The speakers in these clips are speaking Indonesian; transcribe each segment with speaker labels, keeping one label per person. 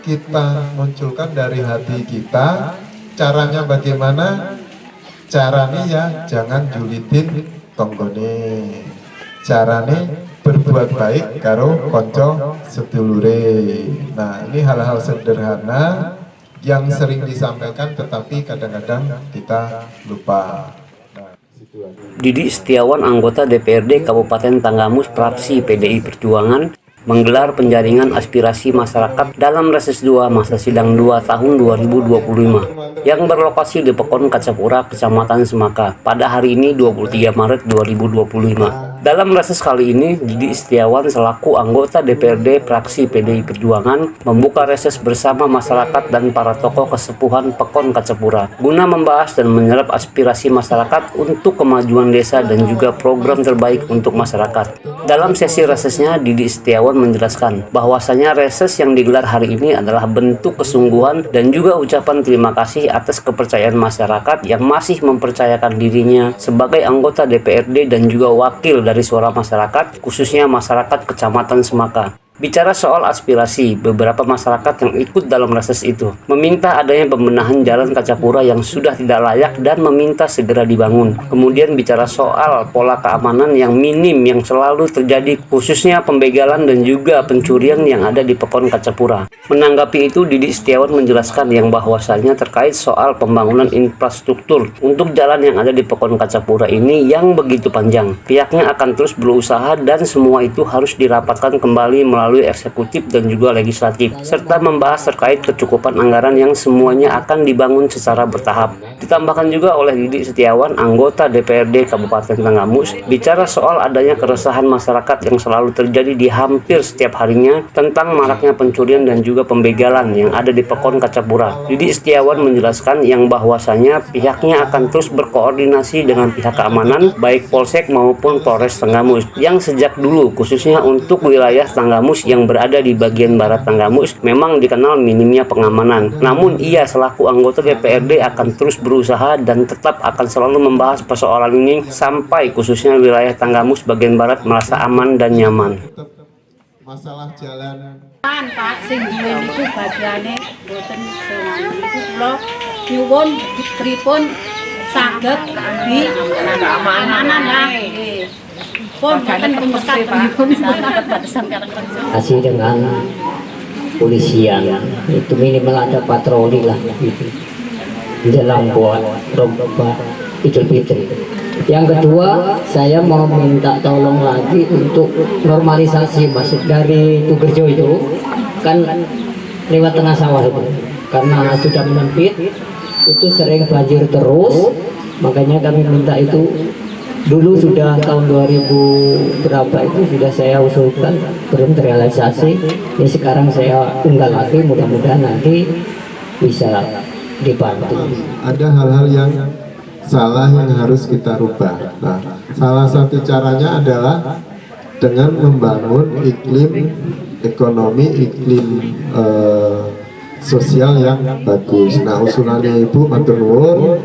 Speaker 1: kita munculkan dari hati kita. Caranya bagaimana? Caranya ya jangan julitin tonggone. Caranya berbuat baik karo konco sedulure. Nah, ini hal-hal sederhana yang sering disampaikan tetapi kadang-kadang kita lupa.
Speaker 2: Didi Setiawan, anggota DPRD Kabupaten Tanggamus fraksi PDI Perjuangan, menggelar penjaringan aspirasi masyarakat dalam reses 2 masa sidang 2 tahun 2025 yang berlokasi di Pekon Kacapura, Kecamatan Semaka pada hari ini 23 Maret 2025. Dalam reses kali ini, Didi Setiawan selaku anggota DPRD fraksi PDI Perjuangan membuka reses bersama masyarakat dan para tokoh kesepuhan Pekon Kacapura guna membahas dan menyerap aspirasi masyarakat untuk kemajuan desa dan juga program terbaik untuk masyarakat. Dalam sesi resesnya, Didi Setiawan menjelaskan bahwasanya reses yang digelar hari ini adalah bentuk kesungguhan dan juga ucapan terima kasih atas kepercayaan masyarakat yang masih mempercayakan dirinya sebagai anggota DPRD dan juga wakil dari suara masyarakat, khususnya masyarakat Kecamatan Semaka. Bicara soal aspirasi, beberapa masyarakat yang ikut dalam reses itu meminta adanya pembenahan jalan Kacapura yang sudah tidak layak dan meminta segera dibangun. Kemudian bicara soal pola keamanan yang minim yang selalu terjadi, khususnya pembegalan dan juga pencurian yang ada di Pekon Kacapura. Menanggapi itu, Didi Setiawan menjelaskan yang bahwasanya terkait soal pembangunan infrastruktur untuk jalan yang ada di Pekon Kacapura ini yang begitu panjang. Pihaknya akan terus berusaha dan semua itu harus dirapatkan kembali melalui eksekutif dan juga legislatif, serta membahas terkait kecukupan anggaran yang semuanya akan dibangun secara bertahap. Ditambahkan juga oleh Didi Setiawan, anggota DPRD Kabupaten Tanggamus, bicara soal adanya keresahan masyarakat yang selalu terjadi di hampir setiap harinya tentang maraknya pencurian dan juga pembegalan yang ada di Pekon Kacapura. Didi Setiawan menjelaskan yang bahwasanya pihaknya akan terus berkoordinasi dengan pihak keamanan, baik Polsek maupun Polres Tanggamus, yang sejak dulu khususnya untuk wilayah Tanggamus yang berada di bagian barat Tanggamus memang dikenal minimnya pengamanan. Namun ia selaku anggota DPRD akan terus berusaha dan tetap akan selalu membahas persoalan ini sampai khususnya wilayah Tanggamus bagian barat merasa aman dan nyaman.
Speaker 1: Masalah jalan
Speaker 3: Pak sing duwe niku bagiane boten sewani niku kula nyuwun pripun saged di keamanan lah.
Speaker 4: Masih dengan polisian itu minimal ada patroli lah gitu jelang buat Ramadan Idul Fitri. Yang kedua, saya mau minta tolong lagi untuk normalisasi masuk dari Tugerjo itu kan lewat tengah sawah itu karena sudah menyempit itu sering banjir terus, makanya kami minta itu. Dulu sudah tahun 2000 berapa itu sudah saya usulkan, belum terrealisasi. Ini sekarang saya unggal lagi, mudah-mudahan nanti bisa dibantu.
Speaker 1: ada hal-hal yang salah yang harus kita rubah. Nah, salah satu caranya adalah dengan membangun iklim ekonomi, iklim sosial yang bagus. Nah, usulannya Ibu matur nuwun,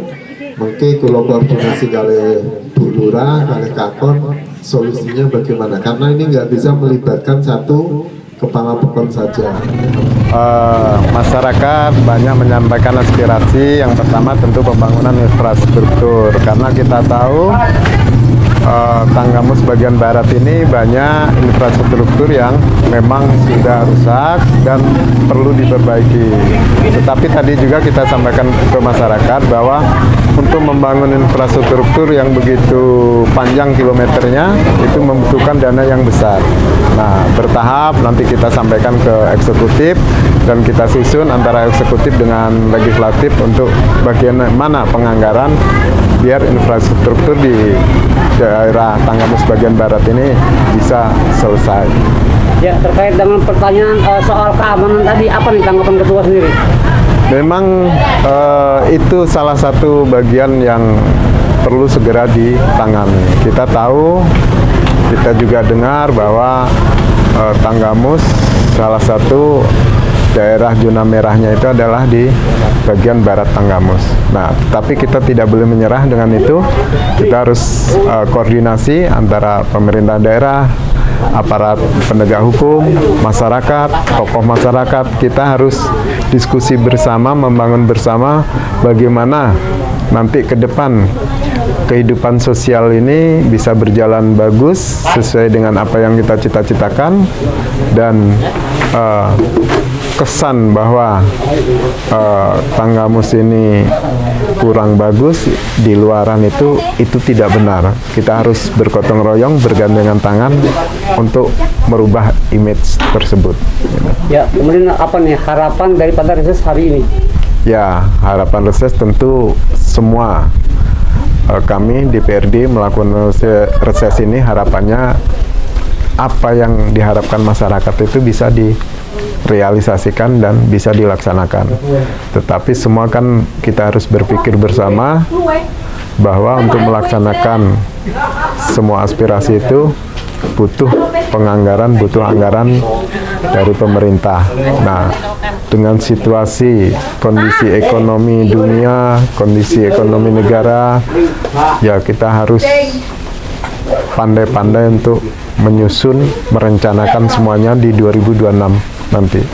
Speaker 1: mengke kula koordinasi kali Bu Lurah, kali Kakon, solusinya bagaimana? Karena ini nggak bisa melibatkan satu kepala pekon saja.
Speaker 5: Masyarakat banyak menyampaikan aspirasi. Yang pertama tentu pembangunan infrastruktur, karena kita tahu Tanggamus bagian barat ini banyak infrastruktur yang memang sudah rusak dan perlu diperbaiki. Tetapi tadi juga kita sampaikan ke masyarakat bahwa untuk membangun infrastruktur yang begitu panjang kilometernya itu membutuhkan dana yang besar. Nah, bertahap nanti kita sampaikan ke eksekutif dan kita susun antara eksekutif dengan legislatif untuk bagian mana penganggaran biar infrastruktur di daerah Tanggamus bagian barat ini bisa selesai.
Speaker 2: Ya, terkait dengan pertanyaan soal keamanan tadi, apa nih tanggapan Ketua sendiri?
Speaker 5: Memang itu salah satu bagian yang perlu segera ditangani. Kita tahu, kita juga dengar bahwa Tanggamus salah satu daerah zona merahnya itu adalah di bagian barat Tanggamus. Nah, tapi kita tidak boleh menyerah dengan itu. Kita harus koordinasi antara pemerintah daerah, aparat penegak hukum, masyarakat, tokoh masyarakat. Kita harus diskusi bersama, membangun bersama bagaimana nanti ke depan kehidupan sosial ini bisa berjalan bagus sesuai dengan apa yang kita cita-citakan, dan kesan bahwa Tanggamus ini kurang bagus di luaran itu tidak benar. Kita harus bergotong royong, bergandengan tangan untuk merubah image tersebut.
Speaker 2: Ya, kemudian apa nih harapan daripada reses hari ini?
Speaker 5: Ya, harapan reses tentu semua kami DPRD melakukan reses ini, harapannya apa yang diharapkan masyarakat itu bisa direalisasikan dan bisa dilaksanakan. Tetapi semua kan kita harus berpikir bersama bahwa untuk melaksanakan semua aspirasi itu butuh penganggaran, butuh anggaran dari pemerintah. Nah, dengan situasi kondisi ekonomi dunia, kondisi ekonomi negara, ya kita harus pandai-pandai untuk menyusun, merencanakan semuanya di 2026 nanti.